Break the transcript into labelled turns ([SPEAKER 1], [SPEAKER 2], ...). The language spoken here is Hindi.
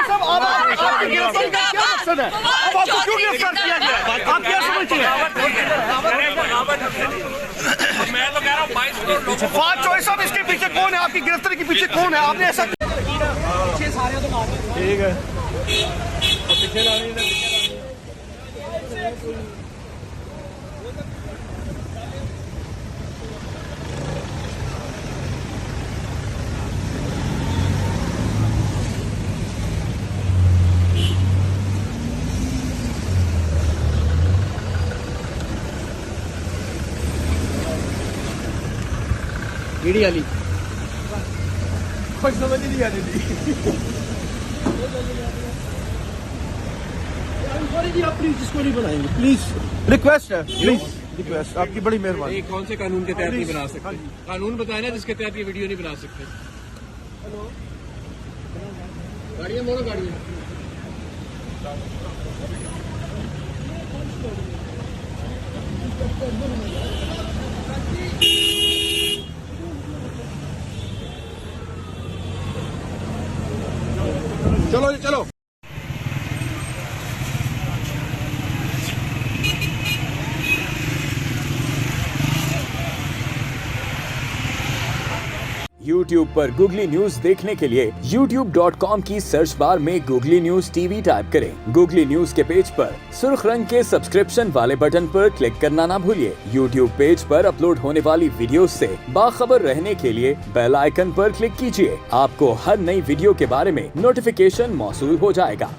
[SPEAKER 1] साहब, आपकी गिरफ्तारी का क्या मकसद है? अब आपको क्यों गिरफ्तार किया गया? आप क्या समझते हैं?
[SPEAKER 2] मैं तो कह रहा हूँ 22 करोड़ लोगों
[SPEAKER 1] फवाद चौधरी साहब, इसके पीछे कौन है? आपकी गिरफ्तारी के पीछे कौन है? आपने ऐसा ठीक है।
[SPEAKER 2] पीछे ला रही है।
[SPEAKER 1] ईडी वाली कुछ समझ नहीं आ रही थी। आप प्लीज इसको नहीं बनाएंगे, प्लीज रिक्वेस्ट है, प्लीज रिक्वेस्ट, आपकी बड़ी मेहरबानी।
[SPEAKER 2] ये कौन से कानून के तहत नहीं बना सकते? कानून बताए ना जिसके तहत ये वीडियो नहीं बना सकते। गाड़ियाँ मोड़ो, गाड़ियाँ।
[SPEAKER 1] चलो जी चलो।
[SPEAKER 3] YouTube पर Google न्यूज देखने के लिए youtube.com की सर्च बार में Google न्यूज टीवी टाइप करें। Google न्यूज के पेज पर सुर्ख रंग के सब्सक्रिप्शन वाले बटन पर क्लिक करना ना भूलिए। YouTube पेज पर अपलोड होने वाली वीडियोस से बाखबर रहने के लिए बेल आइकन पर क्लिक कीजिए। आपको हर नई वीडियो के बारे में नोटिफिकेशन मौसूल हो जाएगा।